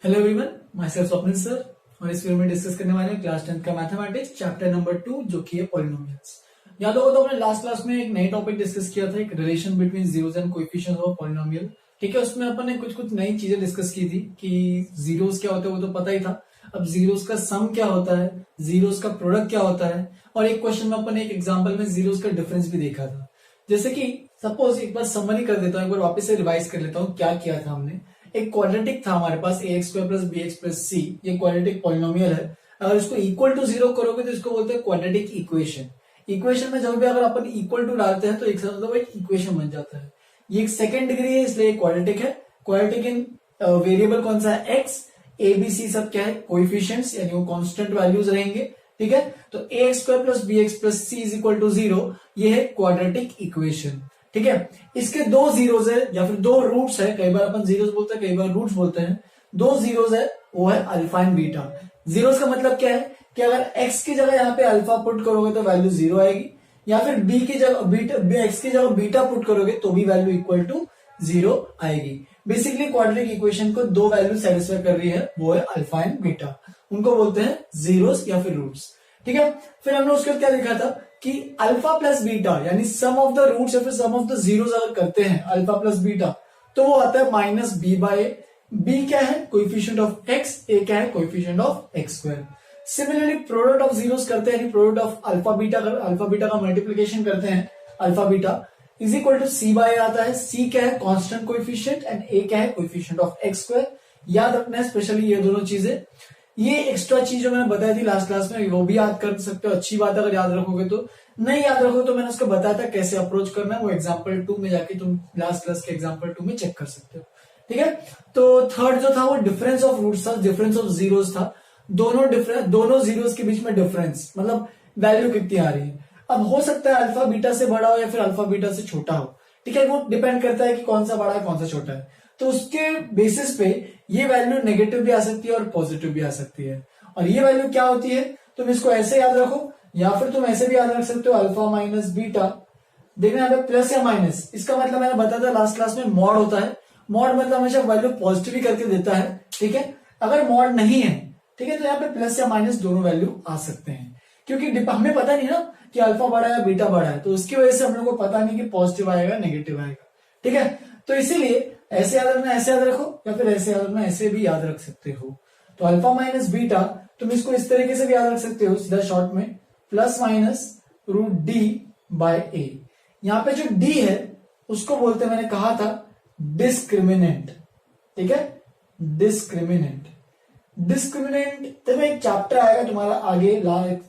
Hello everyone, my self Swapnil sir. और इस video में डिस्कस करने वाले हैं क्लास 10 का मैथमेटिक्स चैप्टर नंबर 2 जो कि है पॉलिनोमियल्स। याद होगा तो हमने लास्ट क्लास में एक नई टॉपिक डिस्कस किया था, एक relation between zeros and coefficients of polynomial. ठीक है, उसमें अपन ने कुछ कुछ नई चीजें डिस्कस की थी कि जीरोस क्या होते हैं वो तो पता ही था। अब जीरोस का सम क्या होता है, जीरोस का प्रोडक्ट क्या होता है, और एक क्वेश्चन में अपन ने एक एग्जाम्पल में जीरोस का डिफरेंस भी देखा था। जैसे कि सपोज एक बार समरी कर देता हूँ, एक बार वापस से रिवाइज कर लेता हूँ क्या किया था हमने। एक क्वाड्रेटिक था हमारे पास ax square plus B X plus C, ये क्वाड्रेटिक पॉलिनोमियल है। अगर इसको इक्वल टू जीरो करोगे तो इसको बोलते हैं क्वाड्रेटिक इक्वेशन। इक्वेशन में जब भी अगर अपन इक्वल टू डालते हैं तो एक मतलब एक इक्वेशन बन जाता है। ये एक सेकेंड डिग्री है इसलिए क्वाड्रेटिक है। क्वाड्रेटिक इन वेरिएबल कौन सा है, एक्स, ए बी सी सब क्या है, कोएफिशिएंट्स, यानी वो कांस्टेंट वैल्यूज रहेंगे। ठीक है, तो ax square plus B X plus C is equal to zero, ये है क्वाड्रेटिक इक्वेशन। ठीक है, इसके दो जीरोस है या फिर दो रूट्स है, कई बार अपन जीरोस बोलते हैं कई बार रूट्स बोलते हैं। दो जीरोस है, वो है अल्फा एंड बीटा। जीरोस का मतलब क्या है कि अगर x की जगह यहाँ पे अल्फा पुट करोगे तो वैल्यू जीरो आएगी, या फिर b की जगह बीटा, x की जगह बीटा पुट करोगे तो भी वैल्यू इक्वल टू जीरो आएगी। बेसिकली क्वाड्रेटिक इक्वेशन को दो वैल्यू सेटिस्फाई कर रही है, वो है अल्फा एंड बीटा, उनको बोलते हैं जीरोस या फिर रूट्स। ठीक है, फिर हमने उसके बाद क्या देखा था कि अल्फा प्लस बीटा यानी सम ऑफ द रूट्स या फिर सम ऑफ द जीरोस अगर करते हैं अल्फा प्लस बीटा तो वो आता है minus B by A. B क्या है, कोएफिशिएंट ऑफ एक्स, ए क्या है, coefficient of X square. Similarly product of zeros करते हैं, प्रोडक्ट ऑफ अल्फा बीटा का मल्टीप्लीकेशन करते हैं, alpha beta is equal to C by आता है। सी क्या है, कांस्टेंट कोएफिशिएंट, एंड ए क्या है, कोएफिशिएंट ऑफ एक्स स्क्वायर। याद रखना है स्पेशली ये दोनों चीजें। ये एक्स्ट्रा चीज जो मैंने बताई थी लास्ट क्लास में वो भी याद कर सकते हो, अच्छी बात है अगर याद रखोगे तो। नहीं याद रखो तो मैंने उसको बताया था कैसे अप्रोच करना है, वो एग्जांपल 2 में जाके तुम लास्ट क्लास के एग्जांपल 2 में चेक कर सकते हो। ठीक है, तो थर्ड जो था वो डिफरेंस ऑफ रूट्स था, डिफरेंस ऑफ जीरोस था। दोनों जीरोस के बीच में डिफरेंस मतलब वैल्यू कितनी आ रही है। अब हो सकता है अल्फा बीटा से बड़ा हो या फिर अल्फा बीटा से छोटा हो। ठीक है, वो डिपेंड करता है कि कौन सा बड़ा है कौन सा छोटा है। तो उसके बेसिस पे ये वैल्यू नेगेटिव भी आ सकती है और पॉजिटिव भी आ सकती है। और ये वैल्यू क्या होती है, तुम इसको ऐसे याद रखो या फिर तुम ऐसे भी याद रख सकते हो, अल्फा माइनस बीटा। देखना यहाँ पे प्लस या माइनस, इसका मतलब मैंने बताया था लास्ट क्लास में मॉड होता है। मॉड मतलब हमेशा वैल्यू पॉजिटिव ही करके देता है। ठीक है, अगर मॉड नहीं है, ठीक है, तो यहाँ पे प्लस या माइनस दोनों वैल्यू आ सकते हैं, क्योंकि हमें पता नहीं ना कि अल्फा बड़ा है या बीटा बड़ा है, तो उसकी वजह से हम लोग को पता नहीं कि पॉजिटिव आएगा नेगेटिव आएगा। ठीक है, तो इसीलिए ऐसे याद रखना, ऐसे याद रखो, या फिर ऐसे याद रखना, ऐसे भी याद रख सकते हो। तो अल्फा माइनस बीटा तुम इसको इस तरीके से भी याद रख सकते हो, सीधा शॉर्ट में plus minus root D by A. यहां पे जो डी है उसको बोलते हैं, मैंने कहा था, डिस्क्रिमिनेंट। ठीक है, डिस्क्रिमिनेंट। डिस्क्रिमिनेंट देखो एक चैप्टर आएगा तुम्हारा आगे,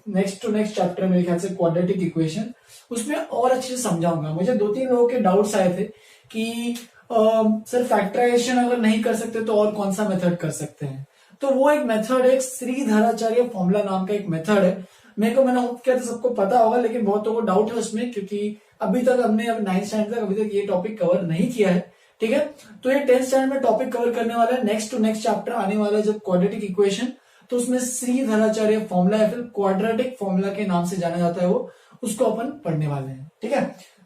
नेक्स्ट टू नेक्स्ट चैप्टर मेरे ख्याल से क्वाड्रेटिक इक्वेशन, उसमें और अच्छे से समझाऊंगा। मुझे 2-3 लोगों के डाउट्स आए थे कि सर फैक्टराइजेशन अगर नहीं कर सकते तो और कौन सा मेथड कर सकते हैं। तो वो एक मेथड है, श्रीधराचार्य फॉर्मूला नाम का एक मेथड है। मैंने होप किया था सबको पता होगा, लेकिन बहुतों को डाउट है उसमें, क्योंकि अभी तक हमने 9th स्टैंडर्ड तक अभी तक ये टॉपिक कवर नहीं किया है। ठीक है, तो ये 10th स्टैंडर्ड में टॉपिक कवर करने वाला है। नेक्स्ट टू नेक्स्ट चैप्टर आने वाला है जब क्वाड्रेटिक इक्वेशन, तो उसमें श्रीधराचार्य फॉर्मूला या फिर क्वाड्रेटिक फॉर्मूला के नाम से जाना जाता है वो, उसको अपन पढ़ने वाले हैं। ठीक है,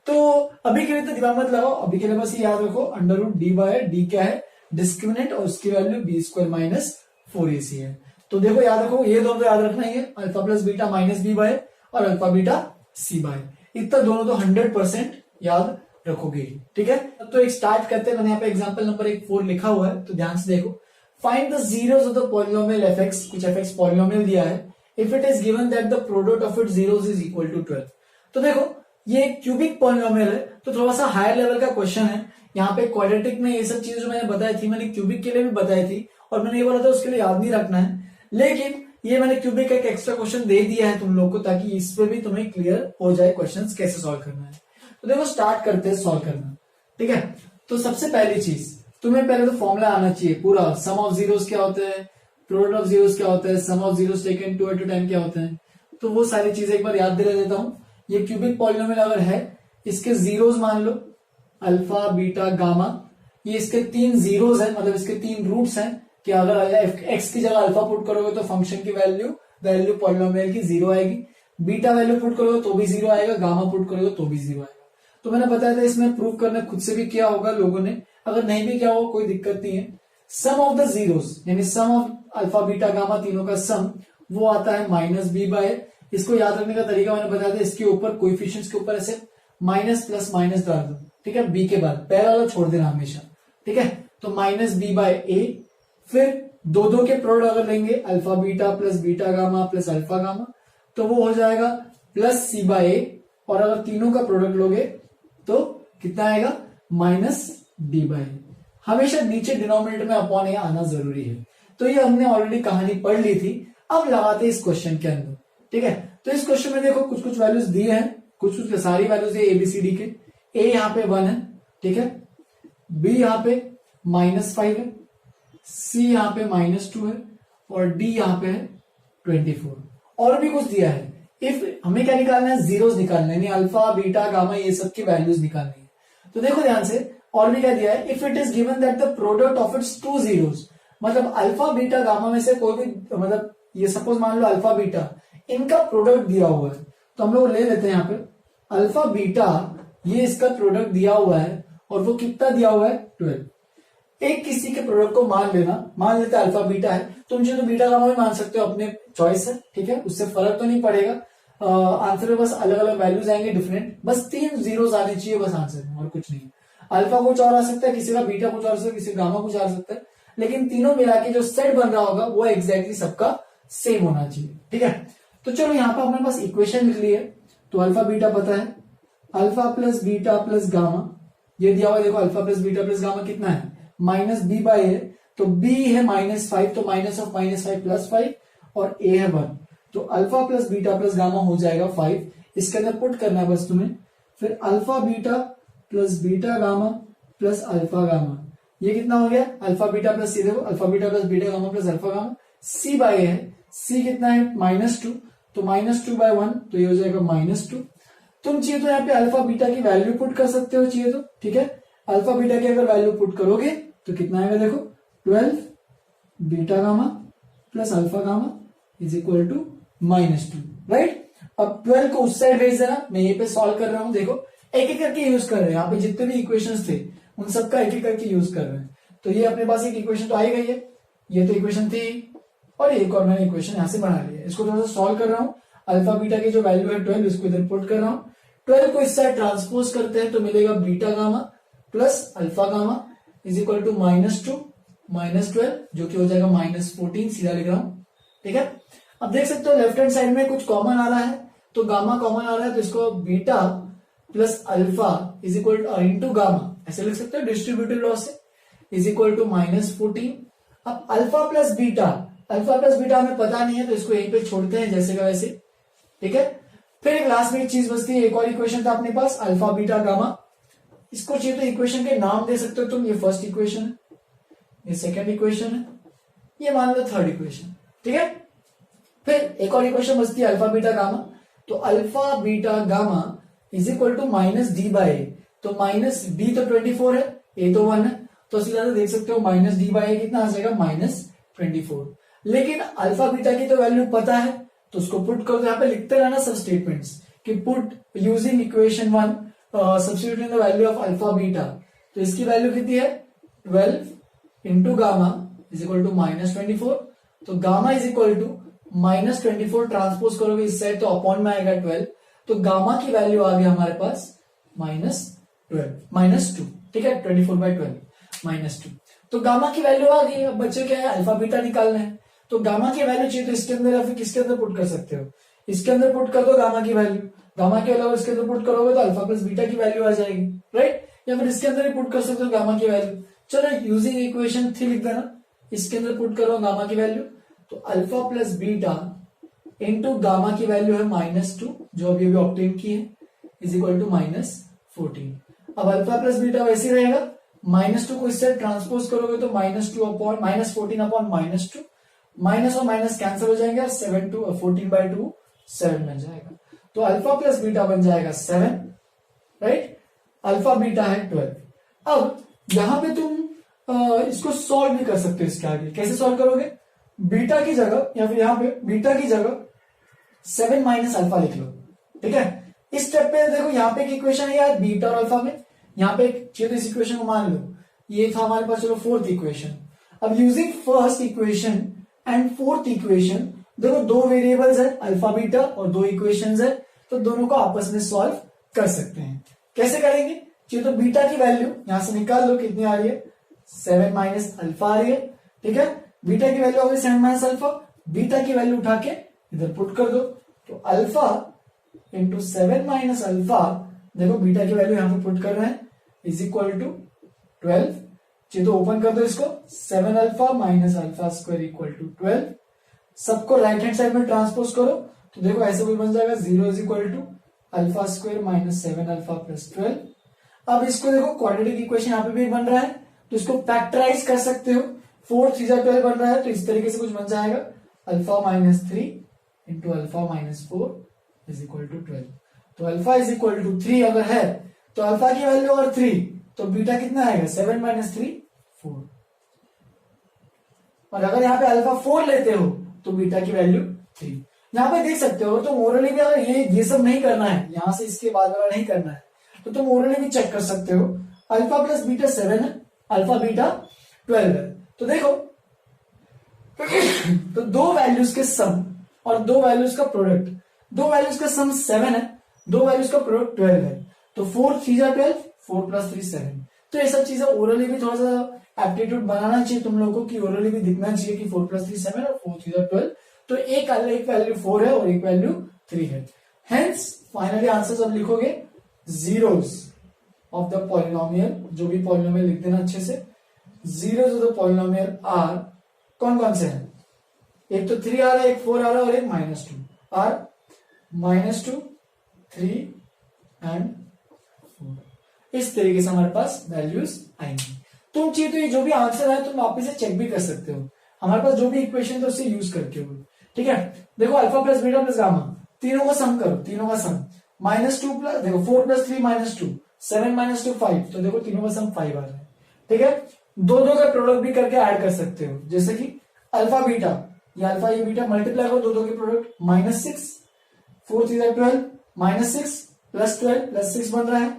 तो अभी के लिए तो दिमाग मत लगाओ, अभी के लिए बस ये याद रखो under root D by D क्या है, डिस्क्रिमिनेंट, और उसकी value B square minus 4ac है। तो देखो याद रखो, ये दोनों तो याद रखना ही है, alpha plus beta minus B by और अल्फा बीटा सी बाय, इतना दोनों तो 100% याद रखोगे। ठीक है, तो एक स्टार्ट करते हैं। मैंने यहाँ पे एग्जांपल नंबर 4 लिखा हुआ है, तो ध्यान से देखो। Find the zeros of the polynomial F X, कुछ एफएक्स पॉलिनोमियल दिया है, if it is given that the product of its zeros is equal to 12। तो देखो ये क्यूबिक पॉलिनोमियल है, तो थोड़ा सा हायर लेवल का क्वेश्चन है। यहाँ पे क्वाड्रेटिक में ये सब चीजें जो मैंने बताई थी, मैंने क्यूबिक के लिए भी बताई थी, और मैंने ये बोला था उसके लिए याद नहीं रखना है, लेकिन ये मैंने क्यूबिक का एक एक्स्ट्रा क्वेश्चन दे दिया है तुम लोग को, ताकि इस पे भी तुम्हें क्लियर हो जाए क्वेश्चंस कैसे सॉल्व करना है। तो देखो स्टार्ट करते हैं सॉल्व करना। ठीक है, तो सबसे पहली चीज तुम्हें पहले तो फॉर्मूला आना चाहिए पूरा, सम ऑफ जीरोस क्या होते हैं, प्रोडक्ट ऑफ जीरोस क्या होता है, sum of zeros taken 2 at a time क्या होते हैं। तो वो सारी चीजें एक बार याद दिला देता हूं। ये क्यूबिक पॉलिनोमियल अगर है, इसके जीरोस मान लो अल्फा बीटा गामा, ये इसके 3 जीरोस है, मतलब इसके 3 रूट्स हैं, कि अगर एक्स की जगह अल्फा पुट करोगे तो फंक्शन की वैल्यू पॉलिनोमियल की 0 आएगी, बीटा वैल्यू पुट करोगे तो भी 0 आएगा, गामा पुट करोगे तो भी 0 आएगा। तो मैंने बताया था इसमें प्रूव करना खुद से भी किया होगा लोगों ने, अगर नहीं भी किया होगा कोई दिक्कत नहीं है, सम ऑफ द जीरोस यानी सम ऑफ अल्फा बीटा गामा तीनों का सम वो आता है माइनस बी बाय, इसको याद रखने का तरीका मैंने बताया था, इसके ऊपर कोएफिशिएंट्स के ऊपर ऐसे माइनस प्लस माइनस डाल दो, ठीक है, बी के बाद पहला वाला छोड़ देना हमेशा, ठीक है। तो माइनस बी बाय ए, फिर दो दो के प्रोडक्ट अगर लेंगे alpha beta plus beta gamma plus alpha gamma तो वो हो जाएगा प्लस सी बाय ए, और अगर तीनों का प्रोडक्ट लोगे तो कितना आएगा माइनस डी बाय ए। हमेशा नीचे डिनोमिनेटर में अपॉन ए आना जरूरी है। तो ये हमने ऑलरेडी कहानी पढ़ ली थी, अब लगाते हैं इस क्वेश्चन के अंदर, ठीक है। तो इस क्वेश्चन में देखो कुछ कुछ वैल्यूज दिए हैं, कुछ कुछ सारी वैल्यूज है एबीसीडी के। ए यहाँ पे 1 है, ठीक है, बी यहाँ पे -5 है, सी यहाँ पे -2 है, और डी यहाँ पे है 24। और भी कुछ दिया है। इफ हमें क्या निकालना है, जीरोस निकालना है, यानी अल्फा बीटा गामा ये सब की वैल्यूज निकालनी है। तो देखो ध्यान से, और भी क्या दिया है, if it is given that the product of it's two zeros, मतलब अल्फा बीटा गामा में से कोई भी, मतलब ये सपोज मान लो अल्फा बीटा, इनका प्रोडक्ट दिया हुआ है, तो हम लोग ले लेते हैं यहाँ पे अल्फा बीटा, ये इसका प्रोडक्ट दिया हुआ है और वो कितना दिया हुआ है 12। एक किसी के प्रोडक्ट को मान लेना, मान लेते अल्फा बीटा है, तुम चाहे तो बीटा गामा भी मान सकते हो, अपने चॉइस है, ठीक है, उससे फर्क तो नहीं पड़ेगा। आंसर में बस अलग अलग वैल्यूज आएंगे डिफरेंट, बस 3 जीरोस आने चाहिए बस आंसर में, और कुछ नहीं। अल्फा कुछ और आ सकता है, किसी का बीटा कुछ और आ सकता है, किसी का गामा कुछ आ सकता है, लेकिन तीनों मिला के जो सेट बन रहा होगा वो एग्जैक्टली सबका सेम होना चाहिए, ठीक है। तो चलो यहाँ पे हमारे पास इक्वेशन लिख ली है। तो अल्फा बीटा पता है, alpha plus beta plus gamma, ये दिया हुआ देखो, alpha plus beta plus gamma कितना है, माइनस बी बाय ए, तो बी है -5, तो माइनस ऑफ -5 प्लस 5, और ए है 1, तो alpha plus beta plus gamma हो जाएगा 5, इसके अंदर पुट करना है बस तुम्हें। फिर alpha beta plus beta gamma plus alpha gamma, ये कितना हो गया, अल्फा बीटा प्लस सी, देखो alpha beta plus beta gamma plus alpha gamma, C by A है, सी कितना है -2, तो -2 बाय 1, तो ये हो जाएगा -2। तुम चाहिए तो यहाँ पे अल्फा बीटा की वैल्यू पुट कर सकते हो, चाहिए तो, ठीक है। अल्फा बीटा की अगर वैल्यू पुट करोगे तो कितना आएगा, देखो 12 beta gamma plus alpha gamma is equal to -2, right. अब 12 को उस साइड भेज देना, मैं ये पे सॉल्व कर रहा हूं, देखो एक एक करके यूज कर रहे हैं, यहाँ पे जितने भी इक्वेशंस थे उन सबका एक एक करके यूज कर रहे हैं। तो ये अपने पास एक इक्वेशन तो आई गई है, ये तो इक्वेशन थी, और एक और मैंने इक्वेशन यहां से बना लिया, इसको थोड़ा सा सॉल्व कर रहा हूं। अल्फा बीटा की जो वैल्यू है 12, इसको इधर पुट कर रहा हूं, 12 को इस साइड ट्रांसपोज करते हैं तो मिलेगा beta gamma plus alpha gamma is equal to -2 -12, जो कि हो जाएगा -14, सीधा लिख रहा हूं, ठीक है। अब देख सकते हो लेफ्ट हैंड साइड में कुछ कॉमन आ रहा है, तो गामा कॉमन आ रहा है, तो इसको beta plus alpha is equal two into gamma ऐसे लिख सकते हो डिस्ट्रीब्यूटिव लॉ से, इज इक्वल टू -14। अब अल्फा प्लस बीटा हमें पता नहीं है, तो इसको यहीं पे छोड़ते हैं जैसे का वैसे, ठीक है। फिर एक लास्ट में एक चीज बचती है, एक और इक्वेशन था अपने पास अल्फा बीटा गामा, इसको चाहिए तो इक्वेशन के नाम दे सकते हो तुम, ये फर्स्ट इक्वेशन है, ये सेकंड इक्वेशन है, ये मान लो थर्ड इक्वेशन, ठीक है। फिर एक और इक्वेशन बचती है अल्फा बीटा गामा, तो alpha beta gamma is equal to -d by A, तो -d तो 24 है, a तो 1 है, तो सीधा देख सकते हो -d बाय ए कितना आ जाएगा -24। लेकिन अल्फा बीटा की तो वैल्यू पता है, तो उसको पुट करो, तो यहाँ पे लिखते रहना सब स्टेटमेंट्स कि put using equation 1 substituting the value of alpha beta, तो इसकी वैल्यू कितनी है 12 into gamma is equal to -24, तो gamma is equal to -24 transpose करोगे इस साइड तो अपॉन में आएगा 12, तो गामा की वैल्यू आ गई हमारे पास -2, ठीक है, 24/12 -2, तो गामा की वैल्यू आ गई। अब बच्चे क्या है, अल्फा बीटा निकालना है, तो गामा की वैल्यू चाहिए तो इसके अंदर या फिर किसके अंदर पुट कर सकते हो, इसके अंदर पुट कर दो गामा की वैल्यू, गामा की वैल्यू इसके अंदर पुट करोगे तो अल्फा प्लस बीटा की वैल्यू आ जाएगी, राइट। या फिर इसके अंदर ही पुट कर सकते हो गामा की वैल्यू, चलो यूजिंग इक्वेशन 3 लिख देना, इसके अंदर पुट करो गामा की वैल्यू, तो alpha plus beta into gamma की वैल्यू है -2 जो अभी ऑब्टेन की है इज इक्वल टू -14। अब अल्फा प्लस बीटा वैसे रहेगा, -2 को इससे ट्रांसपोज करोगे तो -14 अपॉन -2, माइनस और माइनस कैंसिल हो जाएंगे और 14/2 7 बन जाएगा, तो अल्फा प्लस बीटा बन जाएगा 7, राइट। अल्फा बीटा है 12। अब यहां पे तुम इसको सॉल्व भी कर सकते हो, इसके आगे कैसे सॉल्व करोगे, बीटा की जगह या फिर यहां पे बीटा की जगह 7 माइनस अल्फा लिख लो, ठीक है। इस स्टेप पे देखो यहाँ पे एक इक्वेशन है यार बीटा और अल्फा में, यहाँ पे चाहिए तो इस इक्वेशन को मान लो, ये था हमारे पास चलो फोर्थ इक्वेशन। अब using first equation and fourth equation, देखो दो वेरिएबल्स है अल्फा बीटा और दो इक्वेशंस है, तो दोनों को आपस में सॉल्व कर सकते हैं। कैसे करेंगे? चलिए तो बीटा की वैल्यू यहां से निकाल लो, कितनी आ रही है 7 माइनस अल्फा आ रही है। ठीक है, बीटा की वैल्यू आ गई 7 माइनस अल्फा, बीटा की वैल्यू उठा के इधर पुट कर दो, तो अल्फा इंटू 7 माइनस अल्फा, देखो बीटा की वैल्यू यहां पे पुट कर रहे हैं, इज इक्वल टू 12। चलिए तो ओपन कर दो इसको, 7 alpha minus alpha square equal to 12। सबको राइट हैंड साइड में ट्रांसपोज करो, तो देखो ऐसे भी बन जाएगा 0 is equal to alpha square minus 7 alpha plus 12। अब इसको देखो क्वाड्रेटिक इक्वेशन यहाँ पे भी बन रहा है, तो इसको फैक्टराइज कर सकते हो, 4 3 12 बन रहा है, तो इस तरीके से कुछ बन जाएगा alpha minus 3 into alpha minus 4 is equal to 12। तो अल्फा इज इक्वल टू 3 अगर है तो अल्फा की वैल्यू और 3, तो बीटा कितना आएगा 7 माइनस 3 4। और अगर यहाँ पे अल्फा 4 लेते हो तो बीटा की वैल्यू 3। यहाँ पे देख सकते हो, तो ओरली भी अगर ये सब नहीं करना है, यहां से इसके बाद वाला नहीं करना है, तो तुम ओरली भी चेक कर सकते हो। अल्फा प्लस बीटा 7 है, अल्फा बीटा 12 है, तो देखो तो दो वैल्यूज के सम और दो वैल्यूज का प्रोडक्ट, दो वैल्यूज का सम 7 है, दो वैल्यूज का प्रोडक्ट 12 है, तो 4 3 12, 4 प्लस 3 7। तो ये सब चीजें ओरली भी थोड़ा सा एप्टीट्यूड बनाना चाहिए तुम लोगों को, कि ओरली भी दिखना चाहिए कि 4 प्लस 3 7 और 4 3 12, तो एक वैल्यू 4 है और एक वैल्यू 3 है। हेंस फाइनली आंसर जब लिखोगे जीरोस ऑफ द पॉलिनोमियल, जो भी पॉलिनोमियल लिख देना अच्छे से, zeros of the polynomial are कौन कौन से हैं? एक तो 3 आ रहा है, एक 4 आ रहा है और एक -2, आर -2 3 एंड 4। इस तरीके से हमारे पास वैल्यूज आएंगी। तुम चाहिए तो ये जो भी आंसर है तुम वापस से चेक भी कर सकते हो, हमारे पास जो भी इक्वेशन है उससे यूज करके हो। ठीक है, देखो alpha plus beta plus gamma, तीनों का सम करो, तीनों का सम -2 प्लस, देखो 4 प्लस 3 -2, 7 -2 5, तो देखो तीनों का सम 5 आ रहा है। ठीक है, दो दो का प्रोडक्ट भी करके ऐड कर सकते हो, जैसे कि अल्फा बीटा, ये अल्फा ये बीटा मल्टीप्लाई करो, दो दो के प्रोडक्ट -6 4 3 12 -6 प्लस 12 प्लस 6 बन रहा है,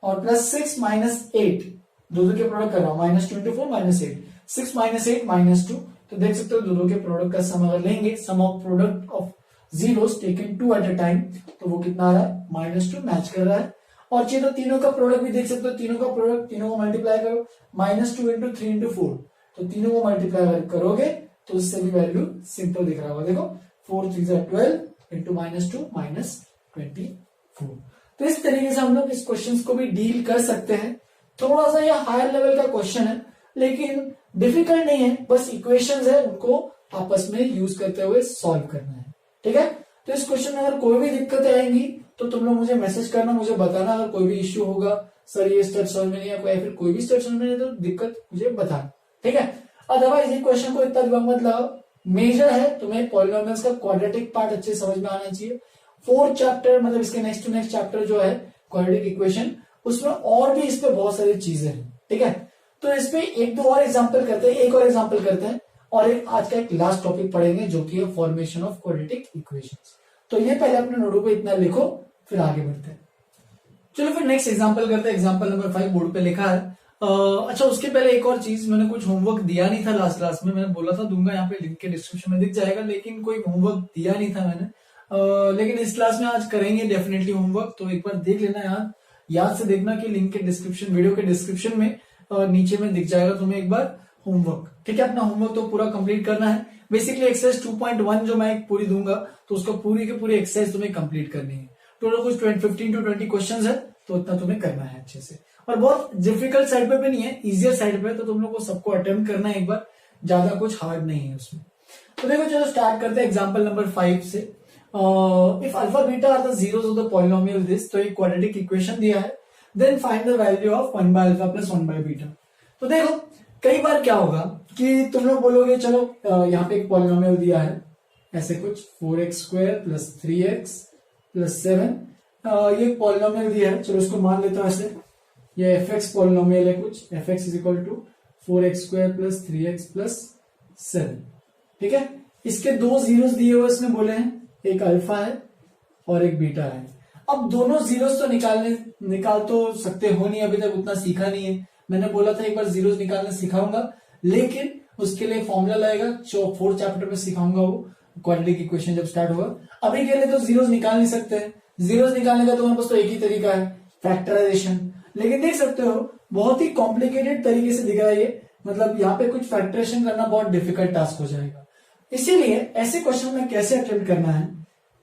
और प्लस 6 -8 दो दो के प्रोडक्ट कर रहा हूं, -24 -8 6 -8 -2, तो देख सकते हो दोनों के प्रोडक्ट का सम अगर लेंगे, sum of product of zeros taken 2 at a time, तो वो कितना आ रहा है -2 मैच कर रहा है। और चाहिए तो तीनों का प्रोडक्ट भी देख सकते हो, तीनों का प्रोडक्ट, तीनों को मल्टीप्लाई करो, -2 इंटू 3 इंटू 4, तो तीनों को मल्टीप्लाई करोगे तो उससे भी वैल्यू सिंपल दिख रहा होगा, देखो 4 3 12 इंटू -2 -24। तो इस तरीके से हम लोग इस क्वेश्चन को भी डील कर सकते हैं। थोड़ा सा ये हायर लेवल का क्वेश्चन है, लेकिन डिफिकल्ट नहीं है, बस इक्वेशंस है उनको आपस में यूज करते हुए सॉल्व करना है। ठीक है, तो इस क्वेश्चन में अगर कोई भी दिक्कतें आएंगी तो तुम लोग मुझे मैसेज करना, मुझे बताना, अगर कोई भी इश्यू होगा, सर ये स्टेप समझ में नहीं है, फिर कोई भी स्टेप समझ में नहीं, तो दिक्कत मुझे बताना। ठीक है, अदरवाइज ये क्वेश्चन को इतना दिमाग मत लगाओ, मेजर है तुम्हें पॉलिनोमियल्स का क्वाड्रेटिक पार्ट अच्छे समझ में आना चाहिए। 4 चैप्टर मतलब इसके नेक्स्ट टू नेक्स्ट चैप्टर जो है क्वाड्रेटिक इक्वेशन, उसमें और भी इस पे बहुत सारी चीजें हैं। ठीक है, तो इस पे एक दो और एग्जांपल करते हैं, एक और एग्जांपल करते हैं, और एक आज का एक लास्ट टॉपिक पढ़ेंगे जो कि है फॉर्मेशन ऑफ क्वाड्रेटिक इक्वेशंस। तो ये पहले अपने नोटों पे इतना लिखो, फिर आगे बढ़ते हैं। चलो फिर नेक्स्ट एग्जांपल करते हैं। एग्जांपल नंबर 5 बोर्ड पे लिखा है। अच्छा उसके पहले एक और चीज, मैंने कुछ होमवर्क दिया नहीं था लास्ट क्लास में, मैंने बोला था दूंगा, यहाँ पे लिंक के डिस्क्रिप्शन में दिख जाएगा, लेकिन कोई होमवर्क दिया नहीं था मैंने। लेकिन इस क्लास में आज करेंगे डेफिनेटली होमवर्क, तो एक बार देख लेना यार, याद से देखना कि लिंक के डिस्क्रिप्शन, वीडियो के डिस्क्रिप्शन में नीचे में दिख जाएगा तुम्हें एक बार होमवर्क। ठीक है, अपना होमवर्क तो पूरा कंप्लीट करना है। बेसिकली एक्सरसाइज 2.1 जो मैं पूरी दूंगा, तो उसको पूरी के पूरी एक्सरसाइज तुम्हें कंप्लीट करनी है। टोटल कुछ 15 to 20 क्वेश्चन है, तो इतना तुम्हें करना है अच्छे से, और बहुत डिफिकल्ट साइड पे भी नहीं है, इजियर साइड पे, तो तुम लोग को सबको अटेम्प्ट करना है एक बार, ज्यादा कुछ हार्ड नहीं है उसमें। तो देखो चलो स्टार्ट करते हैं एग्जाम्पल नंबर 5 से। If alpha beta are the zeros of the polynomial this, तो एक क्वाड्रेटिक इक्वेशन दिया है, then find the value of 1 by alpha plus 1 by beta. तो देखो कई बार क्या होगा कि तुम लोग बोलोगे चलो यहाँ पे एक पॉलिनोमियल दिया है ऐसे कुछ 4x square plus 3x plus 7, ये पॉलिनोमियल दिया है, चलो इसको मान लेता हूं ऐसे, ये fx पॉलिनोमियल है कुछ, fx is equal to 4x square plus 3x plus 7। ठीक है, इसके दो जीरोस दिए हुए इसने बोले हैं, एक अल्फा है और एक बीटा है। अब दोनों जीरोस तो निकाल तो सकते हो नहीं, अभी तक उतना सीखा नहीं है, मैंने बोला था एक बार जीरोस निकालना सिखाऊंगा, लेकिन उसके लिए फॉर्मूला लगेगा, जो 4th चैप्टर में सिखाऊंगा, वो क्वाड्रेटिक इक्वेशन जब स्टार्ट होगा। अभी के लिए तो जीरोस निकाल नहीं सकते हैं, जीरोस निकालने का तो हमारे पास तो एक ही तरीका है, फैक्टराइजेशन। लेकिन देख सकते हो बहुत ही कॉम्प्लिकेटेड तरीके से दिख रहा है ये, मतलब यहाँ पे कुछ फैक्टराइजेशन करना बहुत डिफिकल्ट टास्क हो जाएगा। इसीलिए ऐसे क्वेश्चन में कैसे अटेम्प्ट करना है,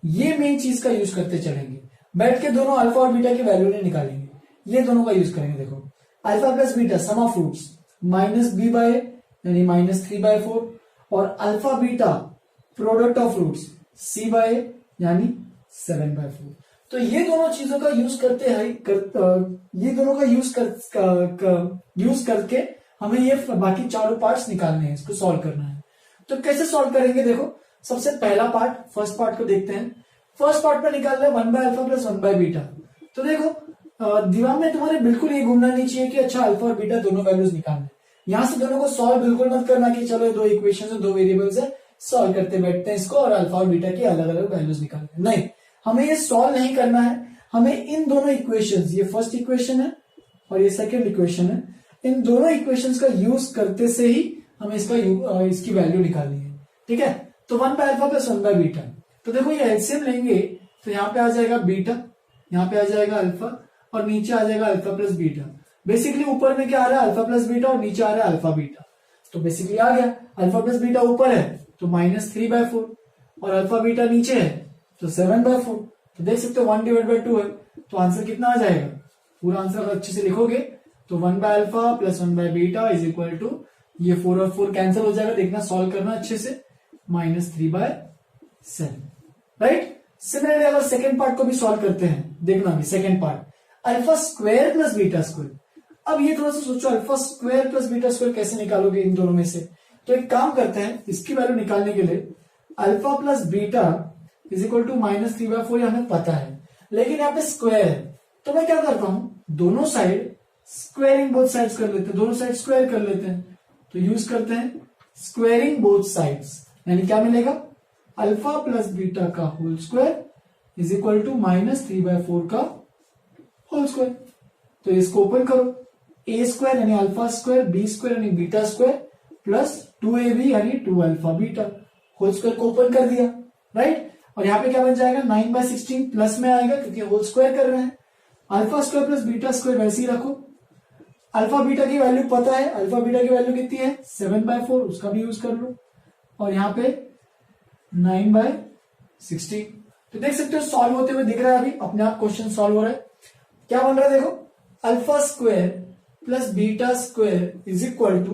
ये मेन चीज का यूज करते चलेंगे। बैठ के दोनों अल्फा और बीटा की वैल्यू नहीं निकालेंगे, ये दोनों का यूज करेंगे। देखो alpha plus beta sum of roots minus B by यानी -3/4 और alpha beta product of roots C by यानी 7/4। तो ये दोनों चीजों का यूज करते हैं ये दोनों का यूज करके हमें ये बाकी चारों पार्ट्स निकालने हैं, इसको सॉल्व करना है। तो कैसे सॉल्व करेंगे, देखो सबसे पहला पार्ट, फर्स्ट पार्ट को देखते हैं। फर्स्ट पार्ट में निकाल रहे 1/अल्फा प्लस 1/बीटा। तो देखो दिमाग में तुम्हारे बिल्कुल ये घूमना नहीं चाहिए कि अच्छा अल्फा और बीटा दोनों वैल्यूज निकालना है। यहां से दोनों को सॉल्व बिल्कुल मत करना कि चलो दो इक्वेशन है, दो वेरिएबल्स है, सॉल्व करते बैठते हैं इसको और अल्फा और बीटा की अलग अलग वैल्यूज निकालते हैं। नहीं, हमें ये सॉल्व नहीं करना है। हमें इन दोनों इक्वेशंस, ये फर्स्ट इक्वेशन है और ये सेकंड इक्वेशन है, इन दोनों इक्वेशंस का यूज करते से ही हमें इसकी वैल्यू निकालनी है। ठीक है, तो 1/अल्फा प्लस 1/बीटा। तो देखो ये एलसीएम लेंगे तो यहाँ पे आ जाएगा बीटा, यहाँ पे आ जाएगा अल्फा और नीचे आ जाएगा अल्फा प्लस बीटा। बेसिकली ऊपर में क्या आ रहा है, अल्फा प्लस बीटा और नीचे आ रहा है अल्फा बीटा। तो बेसिकली आ गया, अल्फा प्लस बीटा ऊपर है तो -3/4 और अल्फा बीटा नीचे है तो 7/4। तो देख सकते हो 1/2 है, तो आंसर कितना आ जाएगा, पूरा आंसर अगर अच्छे से लिखोगे तो 1/अल्फा प्लस 1/बीटा इज इक्वल टू, ये 4 और 4 कैंसिल हो जाएगा, देखना सॉल्व करना अच्छे से, -3/7। राइट। सिमिलरली अगर सेकेंड पार्ट को भी सॉल्व करते हैं, देखना भी second part, alpha square plus beta square. अब ये थोड़ा सा सोचो, alpha square plus beta square कैसे निकालोगे इन दोनों में से। तो एक काम करते हैं, इसकी वैल्यू निकालने के लिए alpha plus beta is equal to -3/4 हमें पता है, लेकिन यहाँ पे स्क्वायर है। तो मैं क्या करता हूं, दोनों साइड स्क्वायरिंग बोथ साइड्स कर लेते हैं, दोनों साइड स्क्वायर कर लेते हैं। तो यूज करते हैं स्क्वायरिंग बोथ साइड्स, यानी क्या मिलेगा, अल्फा प्लस बीटा का whole square is equal to -3/4 का होल स्क्वायर। तो इसको ओपन करो, ए स्क्वायर यानी अल्फा स्क्वायर, बी स्क्वायर यानी बीटा स्क्वायर प्लस 2ab यानी 2 अल्फा बीटा, होल स्क्वायर को ओपन कर दिया। राइट, और यहाँ पे क्या बन जाएगा, 9/16 प्लस में आएगा क्योंकि होल स्क्वायर कर रहे हैं। Alpha square plus beta square वैसे ही रखो, अल्फा बीटा की वैल्यू पता है, अल्फा बीटा की वैल्यू कितनी है 7/4, उसका भी यूज कर लो, और यहाँ पे 9/16। तो देख सकते हो सॉल्व होते हुए दिख रहा है, अभी अपने आप क्वेश्चन सॉल्व हो रहा है। क्या बन रहा है, देखो alpha square plus beta square is equal to,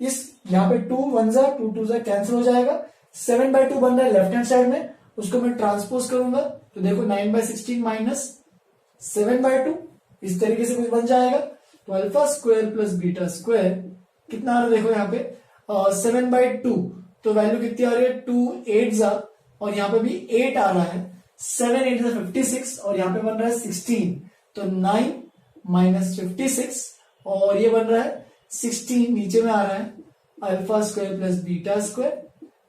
इस यहाँ पे 2 1 जा 2 2 जा कैंसिल हो जाएगा, 7/2 बन रहा है लेफ्ट हैंड साइड में, उसको मैं ट्रांसपोज करूंगा तो देखो 9/16 माइनस 7/2 इस तरीके से कुछ बन जाएगा। तो alpha square plus beta square कितना आ रहा है, देखो यहाँ पे 7/2, तो वैल्यू कितनी आ रही है 2 8 जा, और यहाँ पे भी 8 आ रहा है, 7 8 जा 56 और यहाँ पे बन रहा है 16, तो 9 माइनस 56 और ये बन रहा है 16 नीचे में आ रहा है, alpha square plus beta square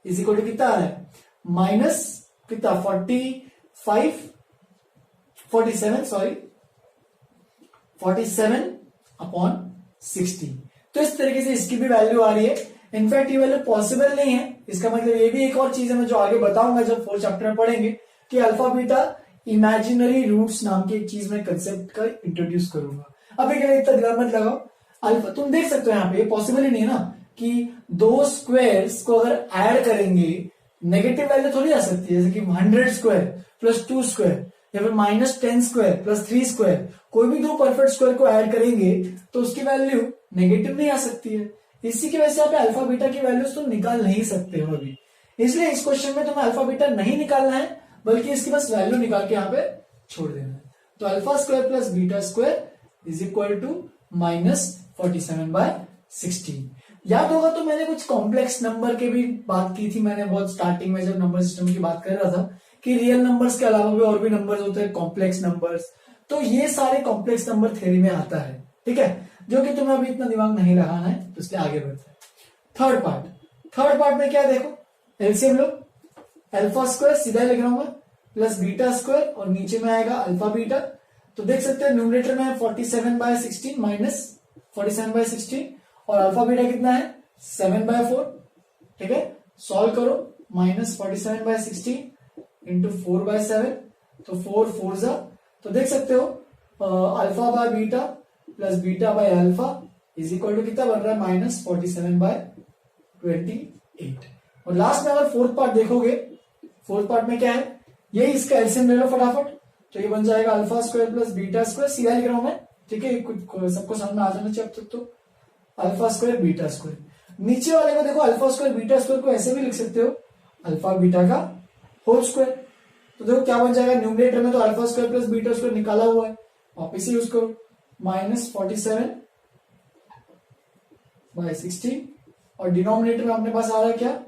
is equal to कितना आ रहा है, माइनस कितना 47/16। तो इस तरीके से इसकी भी वैल्यू आ रही है। इनफैक्ट ये वैल्यू पॉसिबल नहीं है, इसका मतलब ये भी एक और चीज है मैं जो आगे बताऊंगा जब 4th चैप्टर में पढ़ेंगे, कि अल्फा बीटा इमेजिनरी रूट्स नाम की एक चीज में कंसेप्ट का इंट्रोड्यूस करूंगा। अब एक इतना दिमाग मत लगाओ, अल्फा तुम देख सकते हो यहाँ पे पॉसिबल ही नहीं है ना कि दो स्क्वायर्स को अगर ऐड करेंगे नेगेटिव वैल्यू थोड़ी आ सकती है, जैसे कि 100 स्क्वायर प्लस 2 स्क्वायर या फिर -10 स्क्वायर प्लस 3 स्क्वायर, कोई भी दो परफेक्ट स्क्वायर को ऐड करेंगे तो उसकी वैल्यू नेगेटिव नहीं आ सकती है। इसी की वजह से आप अल्फा बीटा की वैल्यूज तो निकाल नहीं सकते हो अभी, इसलिए इस क्वेश्चन में तुम्हें अल्फा बीटा नहीं निकालना है, बल्कि इसकी बस वैल्यू निकाल के यहाँ पे छोड़ देना है। तो alpha square plus beta square is equal to -47/16। याद होगा तो मैंने कुछ कॉम्प्लेक्स नंबर के भी बात की थी, मैंने बहुत स्टार्टिंग में जब नंबर सिस्टम की बात कर रहा था कि रियल नंबर्स के अलावा भी और भी नंबर्स होते हैं कॉम्प्लेक्स नंबर्स। तो ये सारे कॉम्प्लेक्स नंबर थ्योरी में आता है, ठीक है, जो कि तुम्हें अभी इतना दिमाग नहीं लगाना है, तो इसलिए आगे बढ़ते हैं। थर्ड पार्ट में क्या देखो, एलसीएम लो, अल्फा स्क्वायर सीधा लिख रहा हूं मैं प्लस बीटा स्क्वायर और नीचे में आएगा अल्फा बीटा। तो देख सकते हैं न्यूमरेटर में 47/16 माइनस 47/16 और अल्फा बीटा कितना है 7/4, ठीक है। सॉल्व करो, -47/16 इंटू 4/7, तो 4 4 जा, तो देख सकते हो alpha by beta plus beta by alpha is equal to कितना बन रहा है, -47/28। और लास्ट में अगर फोर्थ पार्ट देखोगे, फोर्थ पार्ट में क्या है, ये इसका एलसीएम ले लो फटाफट, तो ये बन जाएगा alpha square plus beta square, सीधा लिख रहा हूं मैं, ठीक है, सबको समझ में आ जाना चाहिए अब तक। तो अल्फा स्क्वायर बीटा स्क्वायर, नीचे वाले को देखो अल्फा स्क्वायर बीटा स्क्वायर को ऐसे भी लिख सकते हो, अल्फा बीटा का होल स्क्वायर। तो देखो क्या बन जाएगा, न्यूमरेटर में तो alpha square plus beta square निकाला हुआ है, वापिस यूज करो, -47/16, और डिनोमिनेटर में अपने पास आ रहा है क्या,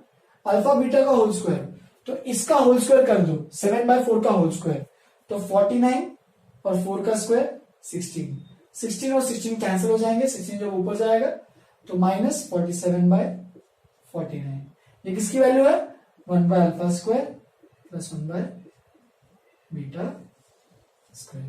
अल्फा बीटा का होल स्क्वायर, तो इसका होल स्क्वायर कर दो, 7/4 का होल स्क्वायर, तो 49 और 4 का स्क्वायर 16, 16 और 16 कैंसिल हो जाएंगे, 16 जब ऊपर जाएगा तो -47/49, ये किसकी वैल्यू है, 1/अल्फा स्क्वायर प्लस 1/बीटा स्क्वायर,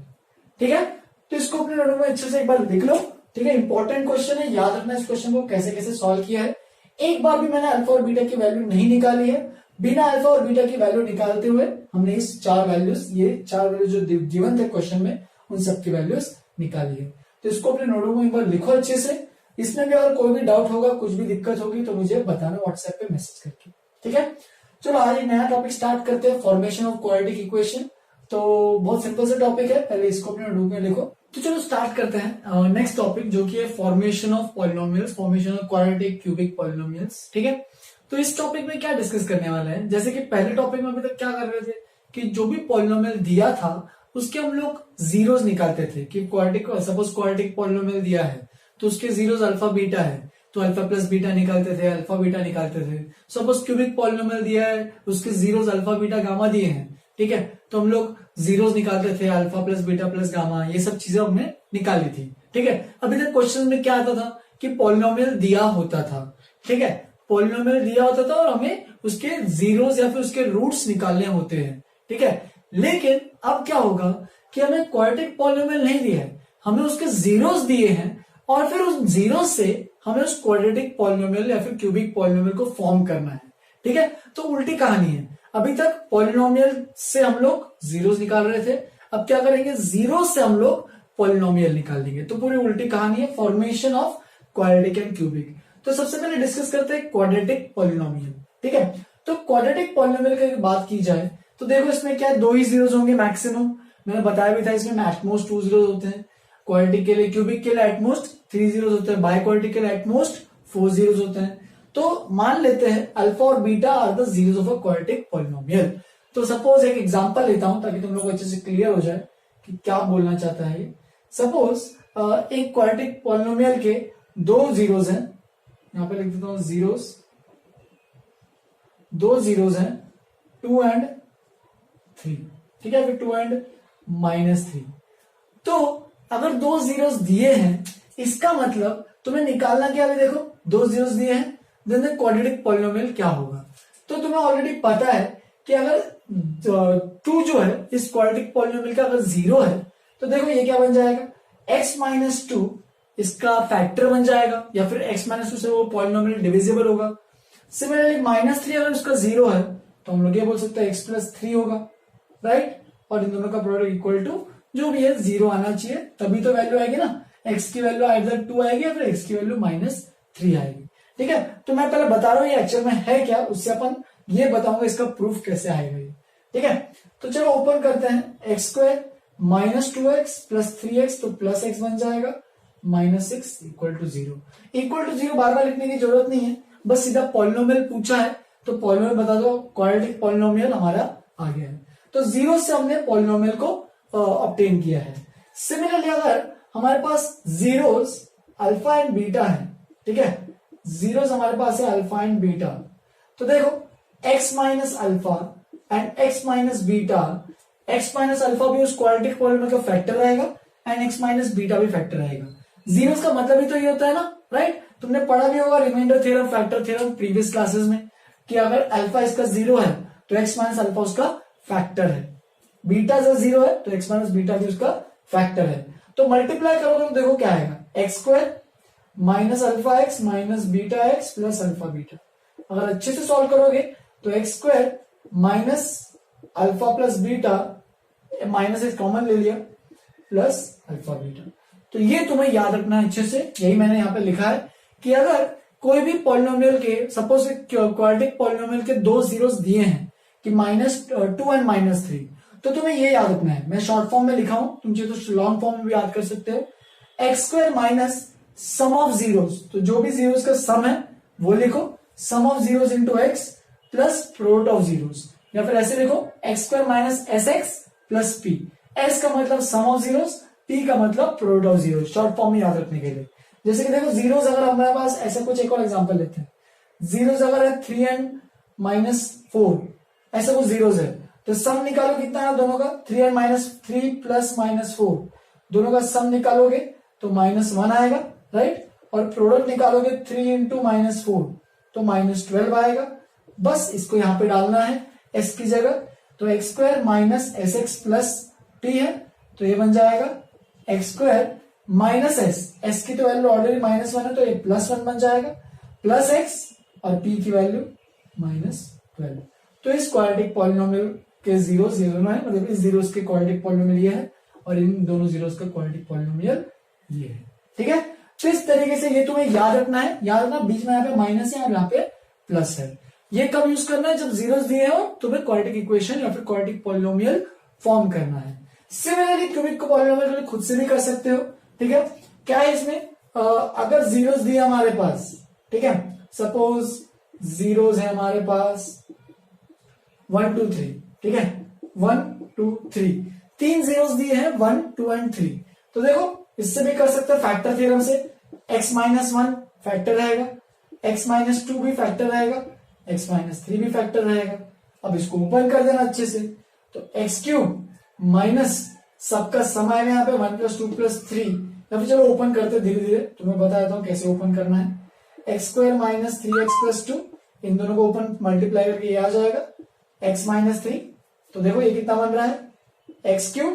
ठीक है। तो इसको अपने नोट में अच्छे से एक बार लिख लो, ठीक है, इंपॉर्टेंट क्वेश्चन है, याद रखना इस क्वेश्चन को कैसे कैसे सॉल्व किया है। एक बार भी मैंने अल्फा और बीटा की वैल्यू नहीं निकाली है, बिना अल्फा और बीटा की वैल्यू निकालते हुए हमने इस चार वैल्यूज, ये चार वैल्यूज जो गिवन थे क्वेश्चन में, उन सब की वैल्यूज निकाली है। तो इसको अपने नोटों में एक बार लिखो अच्छे से, इसमें भी अगर कोई भी डाउट होगा, कुछ भी दिक्कत होगी तो मुझे बताना व्हाट्सएप पे मैसेज करके, ठीक है। चलो आज एक नया टॉपिक स्टार्ट करते हैं, फॉर्मेशन ऑफ क्वाड्रेटिक इक्वेशन। तो बहुत सिंपल सा टॉपिक है, पहले इसको अपने नोट में लिखो। तो चलो स्टार्ट करते हैं नेक्स्ट टॉपिक, जो कि है formation of polynomials, formation of quadratic cubic polynomials, ठीक है। तो इस टॉपिक में क्या डिस्कस करने वाला है, जैसे कि पहले टॉपिक में अभी तक क्या कर रहे थे कि जो भी पॉलिनोमियल दिया था उसके हम लोग जीरोस निकालते थे, कि क्वाड्रेटिक, सपोज क्वाड्रेटिक पॉलिनोमियल दिया है तो उसके जीरोस अल्फा बीटा है, तो अल्फा प्लस बीटा निकालते थे, अल्फा बीटा निकालते थे। सपोज क्यूबिक पॉलिनोमियल दिया है, उसके जीरोस अल्फा बीटा गामा दिए हैं, ठीक है, तो हम लोग जीरोस निकालते थे, alpha plus beta plus gamma, ये सब चीजें हमने निकाली थी, ठीक है। अभी तक क्वेश्चन में क्या आता था कि पॉलिनोमियल दिया होता था, ठीक है, पॉलिनोमियल दिया होता था और हमें उसके जीरोस या फिर उसके रूट्स निकालने होते हैं, ठीक है। लेकिन अब क्या होगा कि हमें क्वाड्रेटिक पॉलिनोमियल नहीं दिया है, हमें उसके जीरोस दिए हैं, और फिर उस जीरोस से हमें उस क्वाड्रेटिक पॉलिनोमियल या फिर क्यूबिक पॉलिनोमियल को फॉर्म करना है, ठीक है। तो उल्टी कहानी है, अभी तक पॉलिनोमियल से हम लोग जीरोस निकाल रहे थे, अब क्या करेंगे, जीरोस से हम लोग पॉलिनोमियल निकाल देंगे। तो पूरी उल्टी कहानी है, formation of quadratic and cubic. तो सबसे पहले डिस्कस करते हैं क्वाड्रेटिक पॉलिनोमियल, ठीक है। तो क्वाड्रेटिक पॉलिनोमियल की बात की जाए तो देखो इसमें क्या है, दो ही जीरोस होंगे मैक्सिमम, मैंने बताया भी था, इसमें एटमोस्ट 2 जीरोस होते हैं, क्वाड्रेटिक के लिए, क्यूबिक के लिए एटमोस्ट 3 जीरोस होते हैं, बाय क्वाड्रेटिक के लिए एटमोस्ट 4 जीरोस होते हैं। तो मान लेते हैं अल्फा और beta are the zeros of a quadratic polynomial. तो सपोज एक एग्जांपल लेता हूं ताकि तुम लोग को अच्छे से क्लियर हो जाए कि क्या बोलना चाहता है ये। सपोज एक क्वाड्रेटिक पॉलिनोमियल के दो जीरोस हैं, यहां पे लिख देता हूं जीरोस, दो जीरोस हैं 2 एंड 3, ठीक है, फिर 2 एंड -3। तो अगर दो जीरोस दिए हैं, इसका मतलब तुम्हें निकालना क्या है, देखो दो जीरोस दिए हैं, देन द क्वाड्रेटिक पॉलिनोमियल क्या होगा। तो तुम्हें ऑलरेडी पता है कि अगर 2 जो है इस क्वाड्रेटिक पॉलिनोमियल का अगर 0 है, तो देखो ये क्या बन जाएगा, x-2 इसका फैक्टर बन जाएगा, या फिर x-2 से वो पॉलिनोमियल डिविजिबल होगा। सिमिलरली -3 अगर उसका 0 है तो हम लोग ये बोल सकते हैं x+3 होगा, राइट। और इन दोनों का प्रोडक्ट इक्वल टू जो भी है 0 आना चाहिए, तभी तो वैल्यू आएगी ना, x की वैल्यू आइदर 2 आएगी या फिर x की वैल्यू -3 आएगी, ठीक है। तो मैं पहले बता रहा हूं ये एक्चुअल में है क्या, उससे अपन ये बताऊंगा इसका प्रूफ कैसे आएगा ये, ठीक है। तो चलो ओपन करते हैं, x² -2x प्लस 3x, तो प्लस x बन जाएगा, -6 इक्वल टू 0। इक्वल टू 0 बार बार लिखने की जरूरत नहीं है, बस सीधा पॉलिनोमियल पूछा है तो पॉलिनोमियल बता दो, क्वाड्रेटिक पॉलिनोमियल हमारा आ गया है। तो 0 से हमने पॉलिनोमियल को ऑब्टेन किया है। सिमिलरली अगर हमारे पास जीरोस अल्फा एंड बीटा है, ठीक है, जीरोस हमारे पास है अल्फा एंड बीटा, तो देखो x minus alpha and x minus beta, x minus alpha भी उस क्वाड्रेटिक पॉलिनोमियल का फैक्टर रहेगा एंड x माइनस बीटा भी फैक्टर रहेगा। जीरोस का मतलब ही तो ये होता है ना, राइट। तुमने पढ़ा भी होगा remainder theorem, factor theorem previous classes में, कि अगर अल्फा इसका 0 है तो x माइनस अल्फा उसका फैक्टर है, बीटा अगर 0 है तो x माइनस बीटा भी उसका फैक्टर है। तो मल्टीप्लाई करोगे तो देखो क्या आएगा, x² minus alpha x minus beta x plus alpha beta. अगर अच्छे से सॉल्व करोगे तो x square minus alpha plus beta, minus x common ले लिया, प्लस अल्फा बीटा। तो ये तुम्हें याद रखना है अच्छे से, यही मैंने यहाँ पे लिखा है कि अगर कोई भी पॉलिनोमियल के, सपोज क्वाड्रेटिक पॉलिनोमियल के दो जीरोस दिए हैं कि -2 एंड -3, तो तुम्हें ये याद रखना है। मैं शॉर्ट फॉर्म में लिखा हूं, तुम चाहे तो लॉन्ग फॉर्म में भी याद कर सकते हो। X square minus sum of zeros, तो जो भी जीरोस का सम है वो लिखो, sum of zeros into X plus product of zeros, या फिर ऐसे लिखो X square minus S X plus P. S का मतलब सम ऑफ जीरोस, पी का मतलब product of zeros, short form में याद रखने के लिए। जैसे कि देखो जीरोस अगर हमारे पास ऐसा कुछ, एक और एग्जांपल लेते हैं, जीरोस अगर है 3 एंड -4, ऐसा कुछ जीरोस है, तो सम निकालो कितना है दोनों का, 3 एंड -3 प्लस -4, दोनों का सम निकालोगे तो -1 आएगा, राइट। और प्रोडक्ट निकालोगे 3 इंटू -4 तो -12 आएगा। बस इसको यहां पे डालना है एस की जगह, तो x square minus S X plus P है, तो ये बन जाएगा एक्स स्क्वायर माइनस एस की तो वैल्यू ऑलरेडी -1 है, तो ये +1 बन जाएगा, प्लस एक्स और पी की वैल्यू -12। तो इस क्वाड्रेटिक पॉलिनोमियल के जीरो है, मतलब इस जीरोस के क्वाड्रेटिक पॉलिनोमियल ये है और इन दोनों जीरोस का क्वाड्रेटिक पॉलिनोमियल ये है, ठीक है। तो इस तरीके से ये तुम्हें याद रखना है, याद रखना बीच में यहाँ पे माइनस है और यहाँ पे प्लस है। ये कब यूज करना है, जब जीरोस दिए हो तुम्हें क्वाड्रेटिक इक्वेशन या फिर क्वाड्रेटिक पॉलिनोमियल फॉर्म करना है। सिमिलरली क्यूबिक पॉलिनोमियल खुद से भी कर सकते हो, ठीक है। क्या है इसमें, अगर जीरोस दिए हमारे पास, ठीक है, सपोज जीरोस है हमारे पास 1 2 3, ठीक है, 1 2 3, 3 जीरोस दिए हैं 1 2 एंड 3। तो देखो इससे भी कर सकते हैं फैक्टर थ्योरम से, x-1 फैक्टर रहेगा, x-2 भी फैक्टर रहेगा, x-3 भी फैक्टर रहेगा। अब इसको ओपन कर देना अच्छे से, तो x³ माइनस सबका सम आएगा यहाँ पे 1 + 2 + 3, या फिर चलो ओपन करते धीरे धीरे, तुम्हें बता देता हूं कैसे ओपन करना है। x² माइनस 3x + 2, इन दोनों को ओपन मल्टीप्लाई करके ये आ जाएगा x-3। तो देखो ये कितना बन रहा है, x³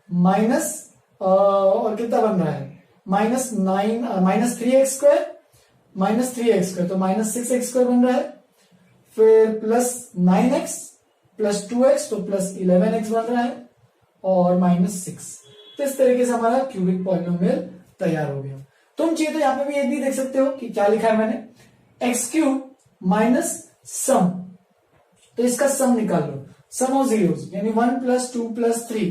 माइनस और कितना बन रहा है -3x² तो -6x² बन रहा है, फिर प्लस 9x प्लस 2x तो प्लस 11x बन रहा है, और -6। तो इस तरीके से हमारा क्यूबिक पॉलिनोमियल तैयार हो गया। तुम चाहिए तो यहाँ पे भी ये भी देख सकते हो कि क्या लिखा है मैंने, x³ माइनस सम, तो इसका सम निकाल लो, सम ऑफ जीरोस यानी 1 + 2 + 3,